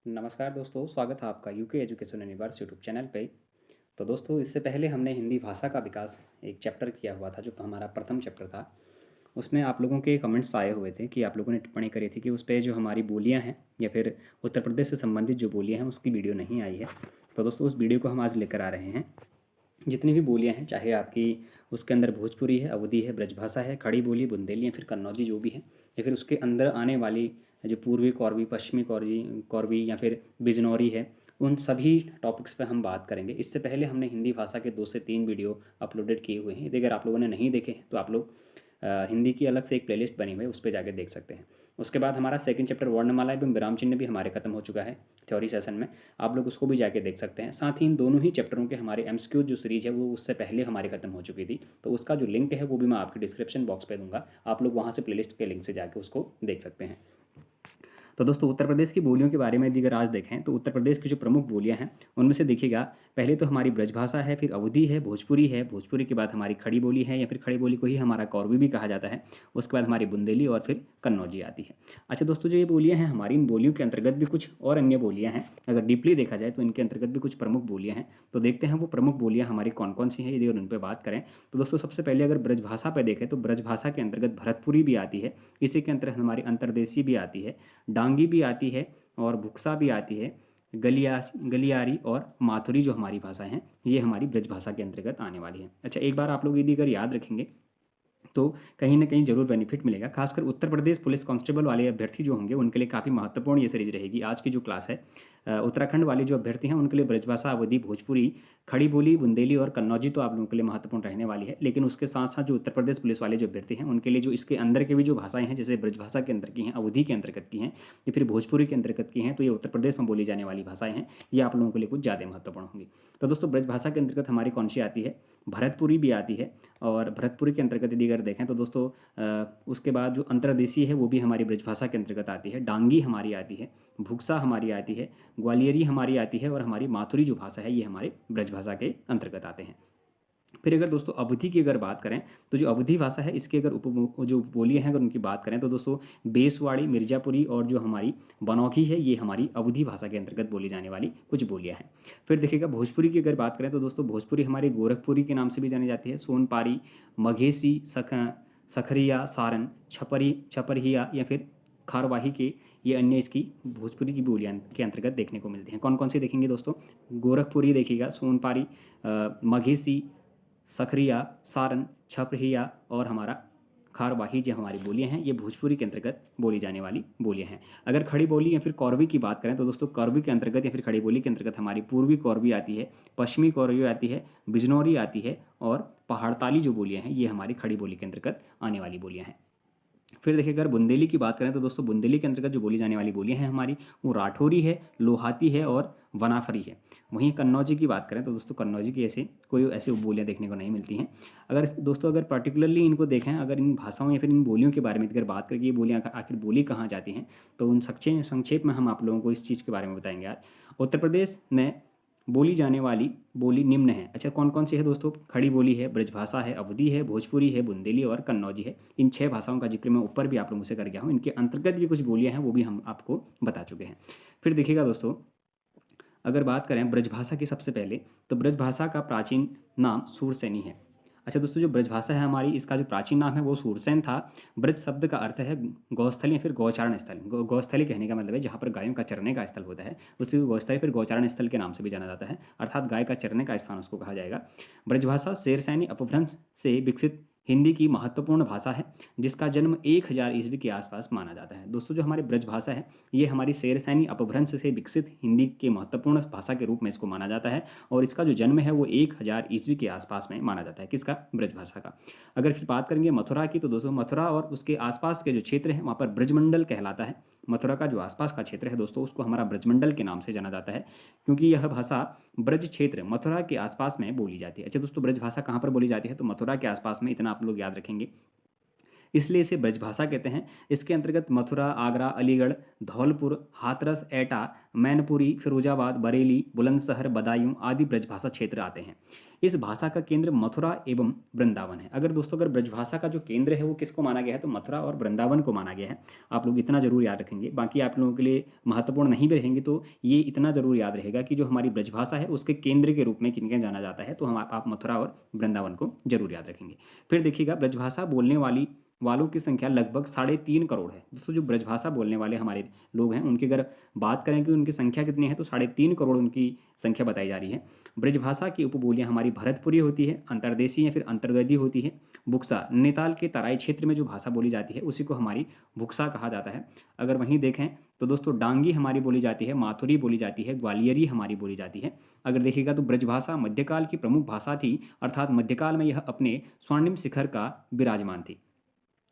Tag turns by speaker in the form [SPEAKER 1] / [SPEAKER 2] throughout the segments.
[SPEAKER 1] नमस्कार दोस्तों, स्वागत है आपका UK education universe YouTube channel पे। तो दोस्तों, इससे पहले हमने हिंदी भाषा का विकास एक चैप्टर किया हुआ था, जो हमारा प्रथम चैप्टर था। उसमें आप लोगों के कमेंट्स आए हुए थे कि आप लोगों ने टिप्पणी करी थी कि उस पे जो हमारी बोलियां हैं या फिर उत्तर प्रदेश से संबंधित जो बोलियां हैं उसकी वीडियो नहीं आई है। तो दोस्तों, उस वीडियो को हम आज लेकर आ रहे हैं। जितनी भी बोलियां हैं, चाहे आपकी उसके अंदर भोजपुरी है, अवधी है, ब्रजभाषा है, खड़ी बोली, बुंदेली या फिर कन्नौजी जो भी है, या फिर उसके अंदर आने वाली जो पूर्वी कौरवी, पश्चिमी कौरवी कौरवी या फिर बिजनौरी है, उन सभी टॉपिक्स पे हम बात करेंगे। इससे पहले हमने हिंदी भाषा के 2 से 3 वीडियो अपलोडेड किए हुए हैं। यदि अगर आप लोगों ने नहीं देखे हैं तो आप लोग हिंदी की अलग से एक प्लेलिस्ट बनी हुई है, उस पर जाके देख सकते हैं। उसके बाद हमारा सेकंड चैप्टर वर्णमाला एवं विराम चिन्ह भी हमारे खत्म हो चुका है थ्योरी सेशन में। आप लोग उसको भी जाके देख सकते हैं। साथ ही इन दोनों ही चैप्टरों के हमारे एमसीक्यू जो सीरीज है वो उससे पहले हमारी खत्म हो चुकी थी, तो उसका जो लिंक है वो भी मैं आपके डिस्क्रिप्शन बॉक्स पे दूंगा। आप लोग वहाँ से प्लेलिस्ट के लिंक से जाके उसको देख सकते हैं। तो दोस्तों, उत्तर प्रदेश की बोलियों के बारे में यदि अगर आज देखें तो उत्तर प्रदेश की जो प्रमुख बोलियां हैं उनमें से देखिएगा, पहले तो हमारी ब्रजभाषा है, फिर अवधी है, भोजपुरी है, भोजपुरी के बाद हमारी खड़ी बोली है या फिर खड़ी बोली को ही हमारा कौरवी भी कहा जाता है। उसके बाद हमारी बुंदेली और फिर कन्नौजी आती है। अच्छा दोस्तों, जो ये बोलियाँ हैं हमारी, इन बोलियों के अंतर्गत भी कुछ और अन्य बोलियाँ हैं। अगर डीपली देखा जाए तो इनके अंतर्गत भी कुछ प्रमुख बोलियाँ हैं। तो देखते हैं वो प्रमुख बोलियाँ हमारी कौन कौन सी हैं, यदि अगर उन पर बात करें तो दोस्तों, सबसे पहले अगर ब्रजभाषा पर देखें तो ब्रजभाषा के अंतर्गत भरतपुरी भी आती है। इसी के अंतर्गत हमारी अंतर्देशी भी आती है, डांगी भी आती है और भुक्सा भी आती है। गलियारी और माथुरी जो हमारी भाषाएं हैं, ये हमारी ब्रज भाषा के अंतर्गत आने वाली हैं। अच्छा, एक बार आप लोग यदि अगर याद रखेंगे तो कहीं ना कहीं जरूर बेनिफिट मिलेगा। खासकर उत्तर प्रदेश पुलिस कांस्टेबल वाले अभ्यर्थी जो होंगे उनके लिए काफ़ी महत्वपूर्ण ये सीरीज रहेगी। आज की जो क्लास है, उत्तराखंड वाले जो अभ्यर्थी हैं उनके लिए ब्रजभाषा, अवधी, भोजपुरी, खड़ी बोली, बुंदेली और कन्नौजी तो आप लोगों के लिए महत्वपूर्ण रहने वाली है। लेकिन उसके साथ साथ जो उत्तर प्रदेश पुलिस वाले जो अभ्यर्थी हैं उनके लिए जो इसके अंदर के भी जो भाषाएं हैं, जैसे ब्रजभाषा के अंदर की हैं, अवधी के अंतर्गत की हैं या फिर भोजपुरी के अंतर्गत की हैं, तो ये उत्तर प्रदेश में बोली जाने वाली भाषाएं हैं, ये आप लोगों के लिए कुछ ज़्यादा महत्वपूर्ण होंगी। तो दोस्तों, ब्रजभाषा के अंतर्गत हमारी कौन सी आती है? भरतपुरी भी आती है। और भरतपुरी के अंतर्गत यदि अगर देखें तो दोस्तों, उसके बाद जो अंतर्देशीय है वो भी हमारी ब्रजभाषा के अंतर्गत आती है। डांगी हमारी आती है, भुक्सा हमारी आती है, ग्वालियरी हमारी आती है और हमारी माथुरी जो भाषा है ये हमारे ब्रजभाषा के अंतर्गत आते हैं। फिर अगर दोस्तों अवधी की अगर बात करें तो जो अवधी भाषा है इसकी अगर जो बोलियां हैं अगर उनकी बात करें तो दोस्तों, बेसवाड़ी, मिर्जापुरी और जो हमारी बनौखी है ये हमारी अवधी भाषा के अंतर्गत बोली जाने वाली कुछ बोलियां हैं। फिर देखिएगा, भोजपुरी की अगर बात करें तो दोस्तों, भोजपुरी हमारी गोरखपुरी के नाम से भी जानी जाती है। सोनपारी, मघेसी, सखरिया, सारन, छपरिया या फिर खारवाही के, ये अन्य इसकी भोजपुरी की बोलियां के अंतर्गत देखने को मिलती हैं। कौन कौन सी देखेंगे दोस्तों? गोरखपुरी देखिएगा, सोनपारी, मघेसी, सखरिया, सारन, छपरिया और हमारा खारवाही जो हमारी बोलियां हैं ये भोजपुरी के अंतर्गत बोली जाने वाली बोलियां हैं। अगर खड़ी बोली या फिर कौरवी की बात करें तो दोस्तों, कौरवी के अंतर्गत या फिर खड़ी बोली के अंतर्गत हमारी पूर्वी कौरवी आती है, पश्चिमी कौरवी आती है, बिजनौरी आती है और पहाड़ताली जो बोलियां हैं ये हमारी खड़ी बोली के अंतर्गत आने वाली बोलियां हैं। फिर देखिए, अगर बुंदेली की बात करें तो दोस्तों, बुंदेली के अंतर्गत जो बोली जाने वाली बोलियां हैं हमारी, वो राठौरी है, लोहाती है और वनाफरी है। वहीं कन्नौजी की बात करें तो दोस्तों, कन्नौजी की कोई ऐसी बोलियां देखने को नहीं मिलती हैं। दोस्तों अगर पर्टिकुलरली इनको देखें, अगर इन भाषाओं या फिर इन बोलियों के बारे में अगर बात करें कि ये बोलियाँ आखिर बोली कहाँ जाती हैं, तो उन संक्षेप में हम आप लोगों को इस चीज़ के बारे में बताएंगे आज। उत्तर प्रदेश में बोली जाने वाली बोली निम्न है। अच्छा, कौन कौन सी है दोस्तों? खड़ी बोली है, ब्रजभाषा है, अवधी है, भोजपुरी है, बुंदेली और कन्नौजी है। इन 6 भाषाओं का जिक्र मैं ऊपर भी आप लोगों से कर गया हूँ। इनके अंतर्गत भी कुछ बोलियां हैं वो भी हम आपको बता चुके हैं। फिर देखिएगा दोस्तों, अगर बात करें ब्रजभाषा की सबसे पहले, तो ब्रजभाषा का प्राचीन नाम सूरसैनी है। अच्छा दोस्तों, जो ब्रजभाषा है हमारी, इसका जो प्राचीन नाम है वो सूरसेन था। ब्रज शब्द का अर्थ है गौस्थली या फिर गौचारण स्थल। गौस्थली कहने का मतलब है जहाँ पर गायों का चरने का स्थल होता है, उसी को गौस्थली फिर गौचारण स्थल के नाम से भी जाना जाता है, अर्थात गाय का चरने का स्थान उसको कहा जाएगा। ब्रजभाषा शेरसैनी अपभ्रंश से विकसित हिंदी की महत्वपूर्ण भाषा है, जिसका जन्म 1000 ईस्वी के आसपास माना जाता है। दोस्तों, जो हमारी ब्रजभाषा है ये हमारी शेरसैनी अपभ्रंश से विकसित हिंदी के महत्वपूर्ण भाषा के रूप में इसको माना जाता है और इसका जो जन्म है वो 1000 ईस्वी के आसपास में माना जाता है। किसका? ब्रजभाषा का। अगर फिर बात करेंगे मथुरा की, तो दोस्तों मथुरा और उसके आसपास के जो क्षेत्र हैं वहाँ पर ब्रजमंडल कहलाता है। मथुरा का जो आसपास का क्षेत्र है दोस्तों, उसको हमारा ब्रजमंडल के नाम से जाना जाता है, क्योंकि यह भाषा ब्रज क्षेत्र मथुरा के आसपास में बोली जाती है। अच्छा दोस्तों, ब्रज भाषा कहाँ पर बोली जाती है? तो मथुरा के आसपास में, इतना आप लोग याद रखेंगे। इसलिए इसे ब्रजभाषा कहते हैं। इसके अंतर्गत मथुरा, आगरा, अलीगढ़, धौलपुर, हाथरस, एटा, मैनपुरी, फिरोजाबाद, बरेली, बुलंदशहर, बदायूं आदि ब्रजभाषा क्षेत्र आते हैं। इस भाषा का केंद्र मथुरा एवं वृंदावन है। अगर दोस्तों अगर ब्रजभाषा का जो केंद्र है वो किसको माना गया है, तो मथुरा और वृंदावन को माना गया है। आप लोग इतना जरूर याद रखेंगे, बाकी आप लोगों के लिए महत्वपूर्ण नहीं भी रहेंगे, तो ये इतना जरूर याद रहेगा कि जो हमारी ब्रजभाषा है उसके केंद्र के रूप में किनके जाना जाता है, तो हम आप मथुरा और वृंदावन को जरूर याद रखेंगे। फिर देखिएगा ब्रजभाषा बोलने वालों की संख्या लगभग 3.5 करोड़ है। दोस्तों जो ब्रजभाषा बोलने वाले हमारे लोग हैं उनकी अगर बात करें कि उनकी संख्या कितनी है, तो 3.5 करोड़ उनकी संख्या बताई जा रही है। ब्रजभाषा की उपबोलियां हमारी भरतपुरी होती है, अंतर्देशीय या फिर अंतर्गदी होती है। भुक्सा, नैनीताल के तराई क्षेत्र में जो भाषा बोली जाती है उसी को हमारी भुक्सा कहा जाता है। अगर वहीं देखें तो दोस्तों डांगी हमारी बोली जाती है, माथुरी बोली जाती है, ग्वालियरी हमारी बोली जाती है। अगर देखिएगा तो ब्रजभाषा मध्यकाल की प्रमुख भाषा थी, अर्थात मध्यकाल में यह अपने स्वर्णिम शिखर का विराजमान थी।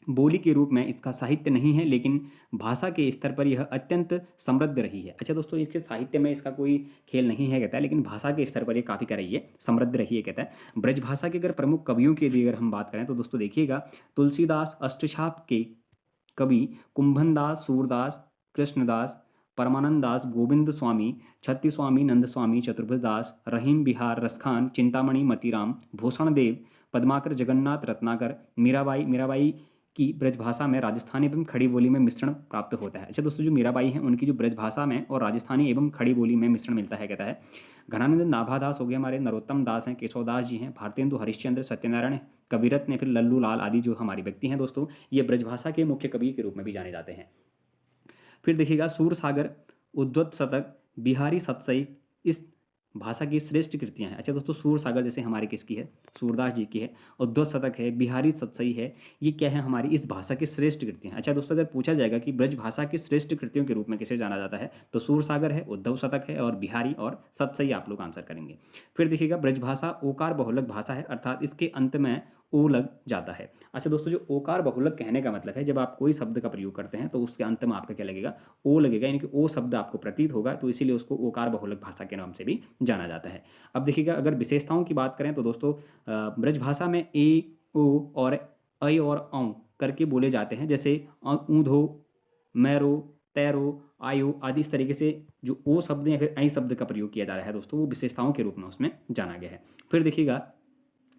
[SPEAKER 1] बोली के रूप में इसका साहित्य नहीं है, लेकिन भाषा के स्तर पर यह अत्यंत समृद्ध रही है। अच्छा दोस्तों, इसके साहित्य में इसका कोई खेल नहीं है कहता है, लेकिन भाषा के स्तर पर ये काफ़ी क्या रही है, समृद्ध रही है कहता है। ब्रजभाषा के अगर प्रमुख कवियों की यदि अगर हम बात करें तो दोस्तों देखिएगा, तुलसीदास, अष्टछाप के कवि कुंभन दास, सूरदास, कृष्णदास, परमानंद दास, गोविंद स्वामी, छत्ती स्वामी, नंद स्वामी, चतुर्भुज दास, रहीम बिहार, रसखान, चिंतामणि, मतीराम, भूषण देव, पद्माकर, जगन्नाथ, रत्नाकर, मीराबाई की ब्रजभाषा में राजस्थानी एवं खड़ी बोली में मिश्रण प्राप्त होता है। अच्छा दोस्तों, जो मीराबाई हैं उनकी जो ब्रजभाषा में और राजस्थानी एवं खड़ी बोली में मिश्रण मिलता है कहता है। घनानंद नाभादास हो गए हमारे, नरोत्तम दास हैं, केशवदास जी हैं, भारतेंदु हरिश्चंद्र, सत्यनारायण कविरत्न या फिर लल्लू लाल आदि जो हमारी व्यक्ति हैं दोस्तों, ये ब्रजभाषा के मुख्य कवि के रूप में भी जाने जाते हैं। फिर देखिएगा सूरसागर, उद्वत शतक, बिहारी सतसई इस भाषा की श्रेष्ठ कृतियां हैं। अच्छा दोस्तों, सूरसागर जैसे हमारी किसकी है, सूरदास जी की है, उद्वत शतक है, बिहारी सतसई है, ये क्या है, हमारी इस भाषा की श्रेष्ठ कृतियां हैं। अच्छा दोस्तों, अगर पूछा जाएगा कि ब्रज भाषा की श्रेष्ठ कृतियों के रूप में किसे जाना जाता है, तो सूरसागर है, उद्धव शतक है और बिहारी और सतसई आप लोग आंसर करेंगे। फिर देखिएगा ब्रजभाषा ओकार बहुलक भाषा है, अर्थात इसके अंत में ओ लग जाता है। अच्छा दोस्तों, जो ओकार बहुलक कहने का मतलब है, जब आप कोई शब्द का प्रयोग करते हैं तो उसके अंत में आपका क्या लगेगा, ओ लगेगा, यानी कि ओ शब्द आपको प्रतीत होगा, तो इसीलिए उसको ओकार बहुलक भाषा के नाम से भी जाना जाता है। अब देखिएगा, अगर विशेषताओं की बात करें तो दोस्तों ब्रजभाषा में ए, ओ और ऐ और औ करके बोले जाते हैं, जैसे ऊंधो, मैरो, तैरो, आयो आदि इस तरीके से जो ओ शब्द या फिर ऐ शब्द का प्रयोग किया जा रहा है दोस्तों, वो विशेषताओं के रूप में उसमें जाना गया है। फिर देखिएगा,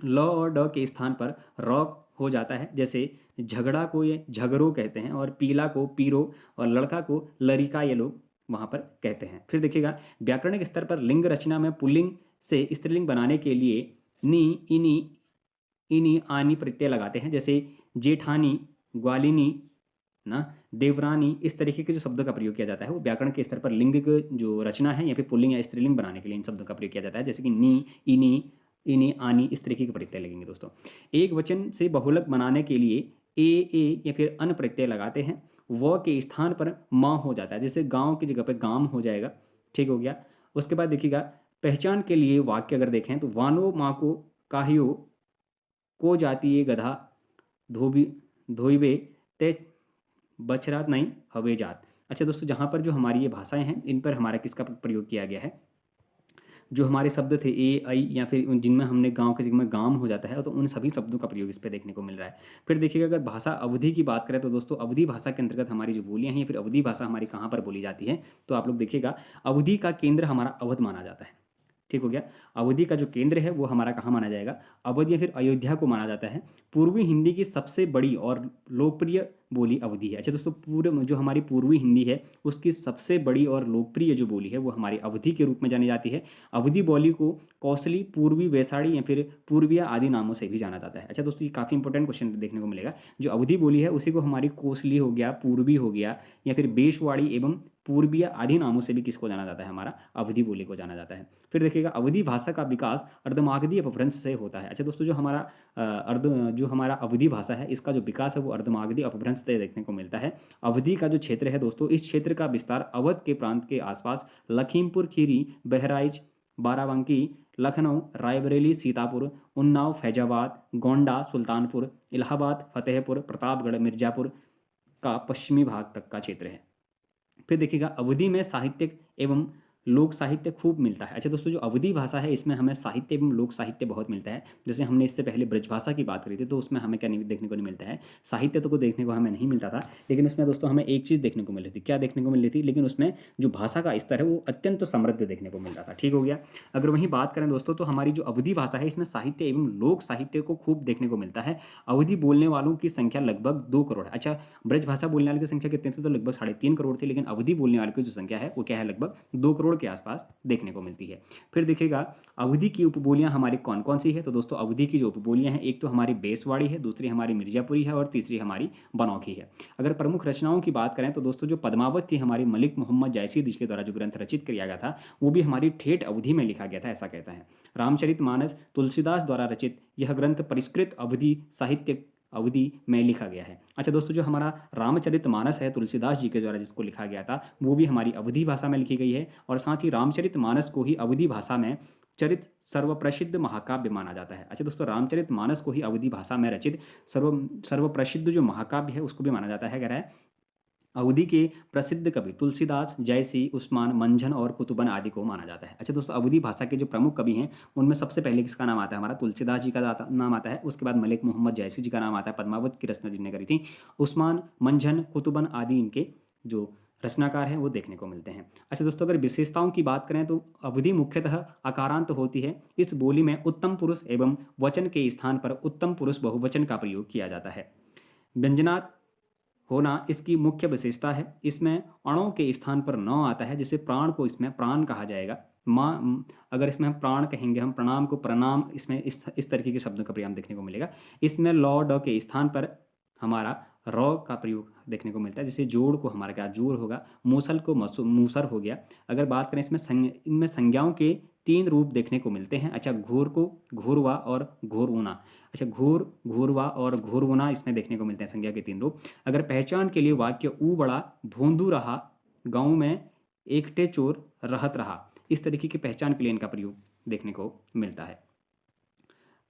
[SPEAKER 1] ल और ड के स्थान पर र हो जाता है, जैसे झगड़ा को ये झगड़ो कहते हैं, और पीला को पीरो, और लड़का को लड़िका ये लोग वहाँ पर कहते हैं। फिर देखिएगा, व्याकरणिक स्तर पर लिंग रचना में पुल्लिंग से स्त्रीलिंग बनाने के लिए नी, इनी, इनी, आनी प्रत्यय लगाते हैं, जैसे जेठानी, ग्वालिनी ना, देवरानी, इस तरीके के जो शब्द का प्रयोग किया जाता है वो व्याकरण के स्तर पर लिंग की जो रचना है या फिर पुल्लिंग या स्त्रीलिंग बनाने के लिए इन शब्दों का प्रयोग किया जाता है, जैसे कि नी, इनी, इनी, आनी, इस तरीके के प्रत्यय लगेंगे दोस्तों। एक वचन से बहुलक बनाने के लिए ए या फिर अन प्रत्यय लगाते हैं। व के स्थान पर माँ हो जाता है, जैसे गांव की जगह पर गाम हो जाएगा, ठीक हो गया। उसके बाद देखिएगा, पहचान के लिए वाक्य अगर देखें तो वानो माँ को काहियो को जाती है गधा, धोबी धोइबे ते बछरात नहीं हवे जात। अच्छा दोस्तों, जहाँ पर जो हमारी ये भाषाएं हैं इन पर हमारा किसका प्रयोग किया गया है, जो हमारे शब्द थे ए, ऐ या फिर जिनमें हमने गांव के जगह में गांव हो जाता है, तो उन सभी शब्दों का प्रयोग इस पर देखने को मिल रहा है। फिर देखिएगा, अगर भाषा अवधि की बात करें तो दोस्तों अवधि भाषा के अंतर्गत हमारी जो बोलियां हैं या फिर अवधि भाषा हमारी कहाँ पर बोली जाती है, तो आप लोग देखिएगा, अवधि का केंद्र हमारा अवध माना जाता है, ठीक हो गया। अवधि का जो केंद्र है वो हमारा कहाँ माना जाएगा, अवध या फिर अयोध्या को माना जाता है। पूर्वी हिंदी की सबसे बड़ी और लोकप्रिय बोली अवधि है। अच्छा दोस्तों, पूर्व जो हमारी पूर्वी हिंदी है उसकी सबसे बड़ी और लोकप्रिय जो बोली है वो हमारी अवधि के रूप में जानी जाती है। अवधि बोली को कौशली, पूर्वी, वैशाली या फिर पूर्विया आदि नामों से भी जाना जाता है। अच्छा दोस्तों, ये काफ़ी इंपॉर्टेंट क्वेश्चन देखने को मिलेगा। जो अवधि बोली है उसी को हमारी कोसली हो गया, पूर्वी हो गया, या फिर बेशवाड़ी एवं पूर्विया आदि नामों से भी किसको जाना जाता है, हमारा अवधि बोली को जाना जाता है। फिर देखिएगा, अवधि भाषा का विकास अर्धमागधी अपभ्रंश से होता है। अच्छा दोस्तों, जो हमारा अवधि भाषा है इसका जो विकास है वो अर्धमागधी अपभ्रंश से देखने को मिलता है। अवधि का जो क्षेत्र है दोस्तों, इस क्षेत्र का विस्तार अवध के प्रांत के आसपास लखीमपुर खीरी, बहराइच, बाराबंकी, लखनऊ, रायबरेली, सीतापुर, उन्नाव, फैजाबाद, गोंडा, सुल्तानपुर, इलाहाबाद, फतेहपुर, प्रतापगढ़, मिर्जापुर का पश्चिमी भाग तक का क्षेत्र है। फिर देखिएगा, अवधि में साहित्यिक एवं लोक साहित्य खूब मिलता है। अच्छा दोस्तों, जो अवधी भाषा है इसमें हमें साहित्य एवं लोक साहित्य बहुत मिलता है। जैसे हमने इससे पहले ब्रजभाषा की बात करी थी, तो उसमें हमें क्या नहीं देखने को नहीं मिलता है, साहित्य तो को देखने को हमें नहीं मिलता था, लेकिन उसमें दोस्तों हमें एक चीज़ देखने को मिल रही थी। क्या देखने को मिल रही थी? लेकिन उसमें जो भाषा का स्तर है वो अत्यंत समृद्ध देखने को मिल रहा था। ठीक हो गया। अगर वहीं बात करें दोस्तों, तो हमारी जो अवधी भाषा है इसमें साहित्य एवं लोक साहित्य को खूब देखने को मिलता है। अवधी बोलने वालों की संख्या लगभग 2 करोड़ है। अच्छा, ब्रजभाषा बोलने वालों की संख्या कितनी थी? तो लगभग 3.5 करोड़ थी, लेकिन अवधी बोलने वालों की जो संख्या है वो क्या है, लगभग 2 करोड़ के आसपास देखने को मिलती है। फिर देखिएगा अवधी की उपबोलियां हमारी कौन कौन सी है। तो दोस्तों अवधी की जो उपबोलियां हैं, एक तो हमारी बेसवाड़ी है, दूसरी हमारी मिर्जापुरी है और तीसरी हमारी बनौखी है। अगर प्रमुख रचनाओं की बात करें तो दोस्तों जो पद्मावत थी हमारी मलिक मोहम्मद जायसी जी द्वारा जो ग्रंथ रचित किया गया था, वो भी हमारी ठेठ अवधि में लिखा गया था, ऐसा कहता है। रामचरितमानस तुलसीदास द्वारा रचित यह ग्रंथ परिष्कृत अवधि साहित्य अवधि में लिखा गया है। अच्छा दोस्तों, जो हमारा रामचरितमानस है तुलसीदास जी के द्वारा जिसको लिखा गया था, वो भी हमारी अवधी भाषा में लिखी गई है। और साथ ही रामचरितमानस को ही अवधी भाषा में चरित सर्वप्रसिद्ध महाकाव्य माना जाता है। अच्छा दोस्तों, रामचरितमानस को ही अवधी भाषा में रचित सर्वप्रसिद्ध जो महाकाव्य है उसको भी माना जाता है। कह रहा है अवधि के प्रसिद्ध कवि तुलसीदास, जयसी, उस्मान, मंझन और कुतुबन आदि को माना जाता है। अच्छा दोस्तों, अवधी भाषा के जो प्रमुख कवि हैं उनमें सबसे पहले किसका नाम आता है? हमारा तुलसीदास जी का नाम आता है। उसके बाद मलिक मोहम्मद जयसी जी का नाम आता है, पद्मावत की रचना जिन्होंने करी थी। उस्मान, मंझन, कुतुबन आदि इनके जो रचनाकार हैं वो देखने को मिलते हैं। अच्छा दोस्तों, अगर विशेषताओं की बात करें तो अवधि मुख्यतः अकारांत होती है। इस बोली में उत्तम पुरुष एवं वचन के स्थान पर उत्तम पुरुष बहुवचन का प्रयोग किया जाता है। व्यंजनात् होना इसकी मुख्य विशेषता है। इसमें अणों के स्थान पर न आता है, जैसे प्राण को इसमें प्राण कहा जाएगा। माँ, अगर इसमें हम प्राण कहेंगे, हम प्रणाम को प्रणाम, इसमें इस तरीके के शब्दों का प्रयोग देखने को मिलेगा। इसमें लॉ ड के स्थान पर हमारा रॉ का प्रयोग देखने को मिलता है। जैसे जोड़ को हमारा क्या जोड़ होगा, मूसल को मूसर हो गया। अगर बात करें इसमें इनमें संज्ञाओं के 3 रूप देखने को मिलते हैं। अच्छा, घूर को घूरवा और घूरऊना। अच्छा, घूर, घूरवा और घूरऊना इसमें देखने को मिलते हैं संज्ञा के 3 रूप। अगर पहचान के लिए वाक्य ऊ बड़ा भोंदू रहा, गाँव में एकटे चोर रहत रहा, इस तरीके की पहचान के लिए इनका प्रयोग देखने को मिलता है।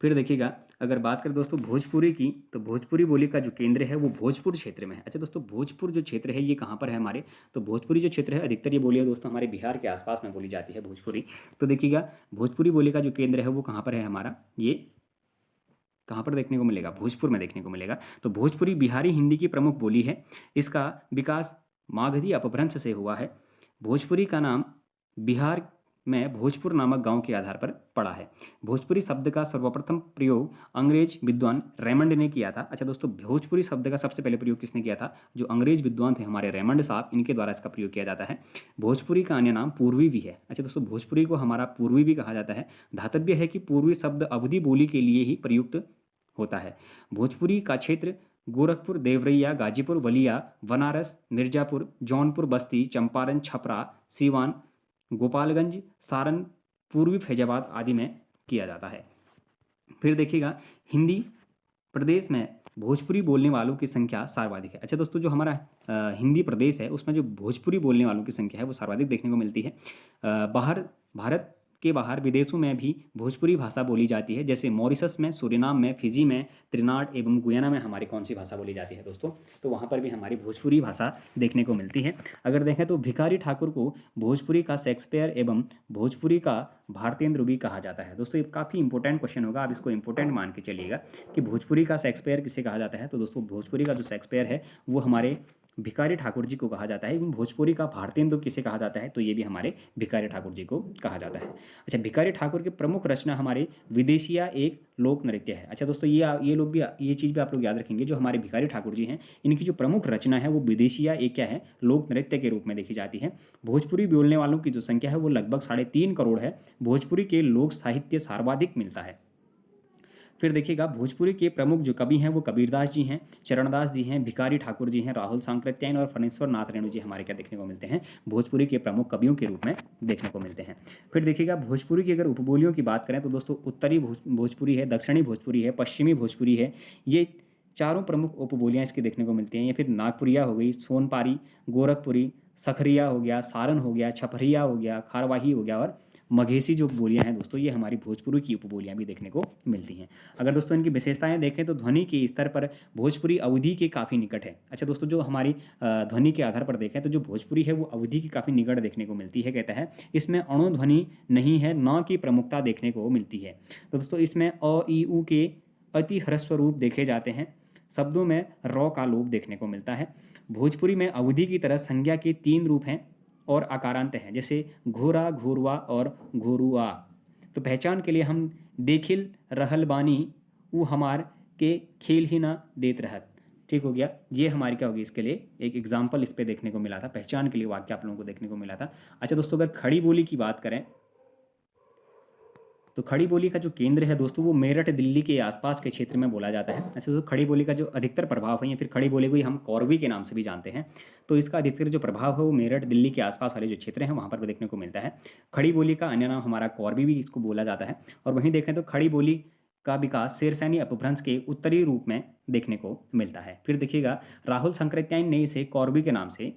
[SPEAKER 1] फिर देखिएगा, अगर बात करें दोस्तों भोजपुरी की, तो भोजपुरी बोली का जो केंद्र है वो भोजपुर क्षेत्र में है। अच्छा दोस्तों, भोजपुर जो क्षेत्र है ये कहाँ पर है हमारे? तो भोजपुरी जो क्षेत्र है अधिकतर ये बोली है दोस्तों हमारे बिहार के आसपास में बोली जाती है भोजपुरी। तो देखिएगा भोजपुरी बोली का जो केंद्र है वो कहाँ पर है हमारा, ये कहाँ पर देखने को मिलेगा? भोजपुर में देखने को मिलेगा। तो भोजपुरी बिहारी हिंदी की प्रमुख बोली है। इसका विकास मागधी अपभ्रंश से हुआ है। भोजपुरी का नाम बिहार में भोजपुर नामक गांव के आधार पर पड़ा है। भोजपुरी शब्द का सर्वप्रथम प्रयोग अंग्रेज विद्वान रेमंड ने किया था। अच्छा दोस्तों, भोजपुरी शब्द का सबसे पहले प्रयोग किसने किया था? जो अंग्रेज विद्वान थे हमारे रेमंड साहब, इनके द्वारा इसका प्रयोग किया जाता है। भोजपुरी का अन्य नाम पूर्वी भी है। अच्छा दोस्तों, भोजपुरी को हमारा पूर्वी भी कहा जाता है। धातव्य है कि पूर्वी शब्द अवधी बोली के लिए ही प्रयुक्त होता है। भोजपुरी का क्षेत्र गोरखपुर, देवरिया, गाजीपुर, बलिया, बनारस, मिर्जापुर, जौनपुर, बस्ती, चंपारण, छपरा, सीवान, गोपालगंज, सारण, पूर्वी फैजाबाद आदि में किया जाता है। फिर देखिएगा, हिंदी प्रदेश में भोजपुरी बोलने वालों की संख्या सर्वाधिक है। अच्छा दोस्तों, जो हमारा हिंदी प्रदेश है उसमें जो भोजपुरी बोलने वालों की संख्या है वो सर्वाधिक देखने को मिलती है। भारत के बाहर विदेशों में भी भोजपुरी भाषा बोली जाती है। जैसे मॉरिशस में, सूरीनाम में, फिजी में, त्रिनाड एवं गुयाना में हमारी कौन सी भाषा बोली जाती है दोस्तों? तो वहाँ पर भी हमारी भोजपुरी भाषा देखने को मिलती है। अगर देखें तो भिखारी ठाकुर को भोजपुरी का शेक्सपियर एवं भोजपुरी का भारतेंद्र भी कहा जाता है। दोस्तों ये काफ़ी इंपॉर्टेंट क्वेश्चन होगा, आप इसको इंपॉर्टेंट मान के चलिएगा कि भोजपुरी का शेक्सपियर किसे कहा जाता है। तो दोस्तों भोजपुरी का जो शेक्सपियर है वो हमारे भिखारी ठाकुर जी को कहा जाता है। भोजपुरी का भारतेंदु किसे कहा जाता है? तो ये भी हमारे भिखारी ठाकुर जी को कहा जाता है। अच्छा, भिखारी ठाकुर के प्रमुख रचना हमारे विदेशिया एक लोक नृत्य है। अच्छा दोस्तों, ये लोग भी, ये चीज़ भी आप लोग याद रखेंगे, जो हमारे भिखारी ठाकुर जी हैं इनकी जो प्रमुख रचना है वो विदेशिया एक क्या है, लोक नृत्य के रूप में देखी जाती है। भोजपुरी बोलने वालों की जो संख्या है वो लगभग 3.5 करोड़ है। भोजपुरी के लोक साहित्य सर्वाधिक मिलता है। फिर देखिएगा, भोजपुरी के प्रमुख जो कवि हैं वो कबीरदास जी हैं, चरणदास जी हैं, भिखारी ठाकुर जी हैं, राहुल सांकृत्यायन और फणेश्वर नाथ रेणु जी हमारे क्या देखने को मिलते हैं? भोजपुरी के प्रमुख कवियों के रूप में देखने को मिलते हैं। फिर देखिएगा, भोजपुरी की अगर उपबोलियों की बात करें तो दोस्तों उत्तरी भोजपुरी है, दक्षिणी भोजपुरी है, पश्चिमी भोजपुरी है। ये चारों प्रमुख उपबोलियाँ इसकी देखने को मिलती हैं। या फिर नागपुरिया हो गई, सोनपारी, गोरखपुरी, सखरिया हो गया, सारन हो गया, छपरिया हो गया, खारवाही हो गया और मघेसी जो उपबोलियाँ हैं दोस्तों, ये हमारी भोजपुरी की उपबोलियाँ भी देखने को मिलती हैं। अगर दोस्तों इनकी विशेषताएं देखें तो ध्वनि के स्तर पर भोजपुरी अवधि के काफ़ी निकट है। अच्छा दोस्तों, जो हमारी ध्वनि के आधार पर देखें तो जो भोजपुरी है वो अवधि की काफ़ी निकट देखने को मिलती है। कहता है इसमें अणु ध्वनि नहीं है, न की प्रमुखता देखने को मिलती है। तो दोस्तों इसमें अ ई उ के अति ह्रस्व रूप देखे जाते हैं। शब्दों में रॉ का लोप देखने को मिलता है। भोजपुरी में अवधि की तरह संज्ञा के 3 रूप हैं और आकारांत हैं, जैसे घोरा, घोरवा और घोरुआ। तो पहचान के लिए हम देखिल रहल बानी ऊ हमार के खेल ही ना देत रहत। ठीक हो गया, ये हमारी क्या होगी, इसके लिए एक एग्जाम्पल इस पे देखने को मिला था, पहचान के लिए वाक्य आप लोगों को देखने को मिला था। अच्छा दोस्तों, अगर खड़ी बोली की बात करें तो खड़ी बोली का जो केंद्र है दोस्तों वो मेरठ दिल्ली के आसपास के क्षेत्र में बोला जाता है। अच्छा दोस्तों, खड़ी बोली का जो अधिकतर प्रभाव है, या फिर खड़ी बोली को ही हम कौरवी के नाम से भी जानते हैं, तो इसका अधिकतर जो प्रभाव है वो मेरठ दिल्ली के आसपास वाले जो क्षेत्र हैं वहाँ पर देखने को मिलता है। खड़ी बोली का अन्य नाम हमारा कौरवी भी इसको बोला जाता है। और वहीं देखें तो खड़ी बोली का विकास शेरसैनी अपभ्रंश के उत्तरी रूप में देखने को मिलता है। फिर देखिएगा, राहुल संकृत्यायन ने इसे कौरवी के नाम से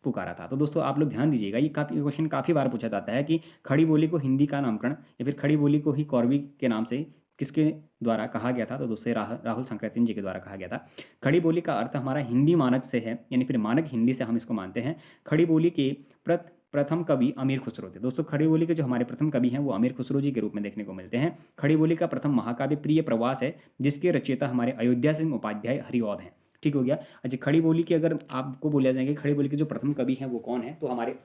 [SPEAKER 1] पुकारा था। तो दोस्तों आप लोग ध्यान दीजिएगा, ये काफ़ी क्वेश्चन काफ़ी बार पूछा जाता है कि खड़ी बोली को हिंदी का नामकरण या फिर खड़ी बोली को ही कौरवी के नाम से किसके द्वारा कहा गया था। तो दोस्तों राहुल संकृत्यायन जी के द्वारा कहा गया था। खड़ी बोली का अर्थ हमारा हिंदी मानक से है, यानी फिर मानक हिंदी से हम इसको मानते हैं। खड़ी बोली के प्रथम कवि अमीर खुसरो थे। दोस्तों खड़ी बोली के जो हमारे प्रथम कवि हैं वो अमीर खुसरो जी के रूप में देखने को मिलते हैं। खड़ी बोली का प्रथम महाकाव्य प्रिय प्रवास है, जिसके रचयिता हमारे अयोध्या सिंह उपाध्याय हरिऔध हैं। ठीक हो गया। अच्छा, खड़ी बोली की अगर आपको बोला जाएंगे खड़ी बोली के जो प्रथम कवि हैं वो कौन है, तो हमारे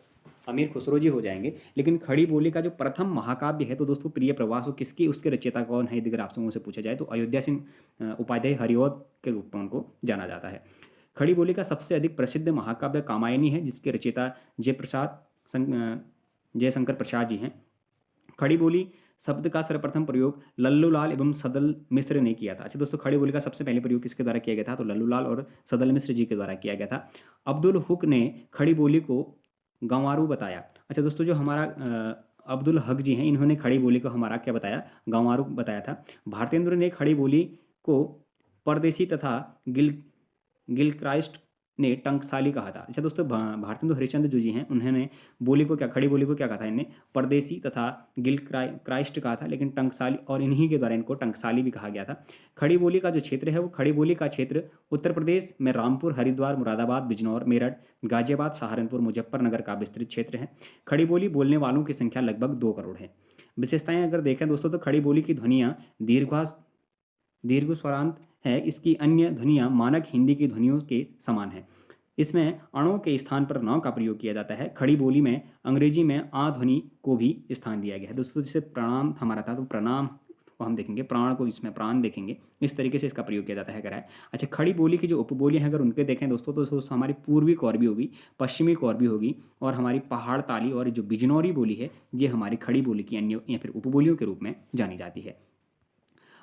[SPEAKER 1] अमीर खुसरो जी हो जाएंगे। लेकिन खड़ी बोली का जो प्रथम महाकाव्य है तो दोस्तों प्रिय प्रवास, वो किसकी, उसके रचयिता कौन है अगर आपसे मुझसे पूछा जाए तो अयोध्या सिंह उपाध्याय हरिऔध के रूप में उनको जाना जाता है। खड़ी बोली का सबसे अधिक प्रसिद्ध महाकाव्य कामायनी है, जिसके रचयिता जयशंकर प्रसाद जी हैं। खड़ी बोली शब्द का सर्वप्रथम प्रयोग लल्लूलाल एवं सदल मिश्र ने किया था। अच्छा दोस्तों, खड़ी बोली का सबसे पहले प्रयोग किसके द्वारा किया गया था, तो लल्लूलाल और सदल मिश्र जी के द्वारा किया गया था। अब्दुल हुक ने खड़ी बोली को गंवारू बताया। अच्छा दोस्तों, जो हमारा अब्दुल हक जी हैं, इन्होंने खड़ी बोली को हमारा क्या बताया, गंवारू बताया था। भारतेंद्र ने खड़ी बोली को परदेसी तथा गिलक्राइस्ट ने टंकसाली कहा था। अच्छा दोस्तों, भारतेंदु हरिश्चंद्र जी हैं, उन्होंने बोली को क्या, खड़ी बोली को क्या कहा था, इन्हें परदेसी तथा क्राइस्ट कहा था, लेकिन टंकसाली, और इन्हीं के द्वारा इनको टंकसाली भी कहा गया था। खड़ी बोली का जो क्षेत्र है वो खड़ी बोली का क्षेत्र उत्तर प्रदेश में रामपुर, हरिद्वार, मुरादाबाद, बिजनौर, मेरठ, गाजियाबाद, सहारनपुर, मुजफ्फरनगर का विस्तृत क्षेत्र है। खड़ी बोली बोलने वालों की संख्या लगभग 2 करोड़ है। विशेषताएं अगर देखें दोस्तों तो खड़ी बोली की ध्वनियाँ दीर्घ स्वरांत है। इसकी अन्य ध्वनियाँ मानक हिंदी की ध्वनियों के समान है। इसमें अणों के स्थान पर न का प्रयोग किया जाता है। खड़ी बोली में अंग्रेजी में आ ध्वनि को भी स्थान दिया गया है। दोस्तों जैसे प्रणाम हमारा था, तो प्रणाम को हम देखेंगे, प्राण को इसमें प्राण देखेंगे, इस तरीके से इसका प्रयोग किया जाता है कराए। अच्छा, खड़ी बोली की जो उपबोली है अगर उनके देखें दोस्तों, तो दोस्तों हमारी पूर्वी कौरवी होगी, पश्चिमी कौरवी होगी, और हमारी पहाड़ ताली और जो बिजनौरी बोली है ये हमारी खड़ी बोली की अन्य या फिर उपबोलियों के रूप में जानी जाती है।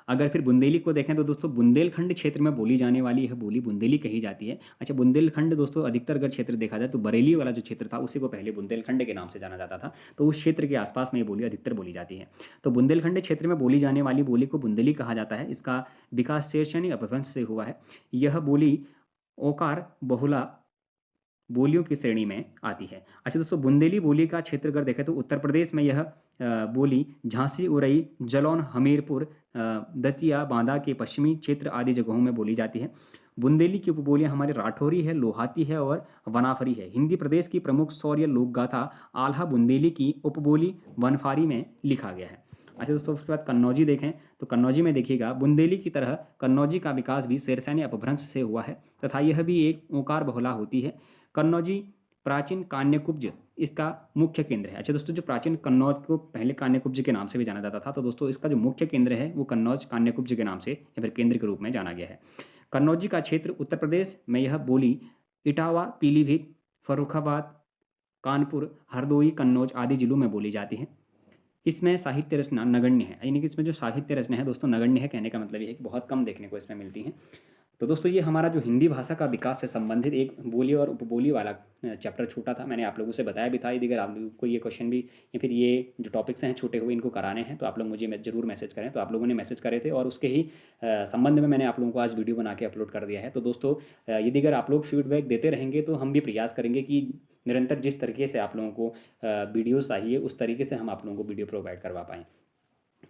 [SPEAKER 1] अगर फिर बुंदेली को देखें तो दोस्तों बुंदेलखंड क्षेत्र में बोली जाने वाली यह बोली बुंदेली कही जाती है। अच्छा, बुंदेलखंड दोस्तों अधिकतर अगर क्षेत्र देखा जाए तो बरेली वाला जो क्षेत्र था उसी को पहले बुंदेलखंड के नाम से जाना जाता था, तो उस क्षेत्र के आसपास में ये बोली अधिकतर बोली जाती है। तो बुंदेलखंड क्षेत्र में बोली जाने वाली बोली को बुंदेली कहा जाता है। इसका विकास शेरशानी अपभ्रंश से हुआ है। यह बोली ओकार बहुला बोलियों की श्रेणी में आती है। अच्छा दोस्तों, बुंदेली बोली का क्षेत्र अगर देखें तो उत्तर प्रदेश में यह बोली झांसी, उरई, जलौन, हमीरपुर, दतिया, बांदा के पश्चिमी क्षेत्र आदि जगहों में बोली जाती है। बुंदेली की उपबोलियाँ हमारे राठौरी है, लोहाती है और वनाफरी है। हिंदी प्रदेश की प्रमुख शौर्य लोकगाथा आल्हा बुंदेली की उपबोली वनफारी में लिखा गया है। अच्छा दोस्तों, उसके बाद कन्नौजी देखें तो कन्नौजी में देखिएगा बुंदेली की तरह कन्नौजी का विकास भी शेरशानी अपभ्रंश से हुआ है तथा यह भी एक ओकार बहुला होती है। कन्नौजी प्राचीन कान्यकुब्ज इसका मुख्य केंद्र है। अच्छा दोस्तों, जो प्राचीन कन्नौज को पहले कान्यकुब्ज के नाम से भी जाना जाता था, तो दोस्तों इसका जो मुख्य केंद्र है वो कन्नौज कान्यकुब्ज के नाम से या फिर केंद्र के रूप में जाना गया है। कन्नौजी का क्षेत्र उत्तर प्रदेश में यह बोली इटावा, पीलीभीत, फर्रुखाबाद, कानपुर, हरदोई, कन्नौज आदि जिलों में बोली जाती है। इसमें साहित्य रचना नगण्य है, यानी कि इसमें जो साहित्य रचना है दोस्तों नगण्य है। कहने का मतलब ये है कि बहुत कम देखने को इसमें मिलती हैं। तो दोस्तों ये हमारा जो हिंदी भाषा का विकास से संबंधित एक बोली और उपबोली वाला चैप्टर छूटा था, मैंने आप लोगों से बताया भी था। यदि अगर आप लोगों को ये क्वेश्चन भी या फिर ये जो टॉपिक्स हैं छूटे हुए इनको कराने हैं तो आप लोग मुझे जरूर मैसेज करें। तो आप लोगों ने मैसेज करे थे और उसके ही संबंध में मैंने आप लोगों को आज वीडियो बना के अपलोड कर दिया है। तो दोस्तों यदि अगर आप लोग फीडबैक देते रहेंगे तो हम भी प्रयास करेंगे कि निरंतर जिस तरीके से आप लोगों को वीडियोस चाहिए उस तरीके से हम आप लोगों को वीडियो प्रोवाइड करवा पाएँ।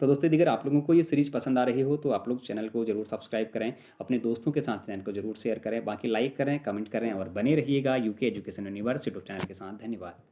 [SPEAKER 1] तो दोस्तों अगर आप लोगों को ये सीरीज़ पसंद आ रही हो तो आप लोग चैनल को ज़रूर सब्सक्राइब करें, अपने दोस्तों के साथ चैनल को ज़रूर शेयर करें, बाकी लाइक करें, कमेंट करें और बने रहिएगा UK education universe YouTube channel के साथ। धन्यवाद।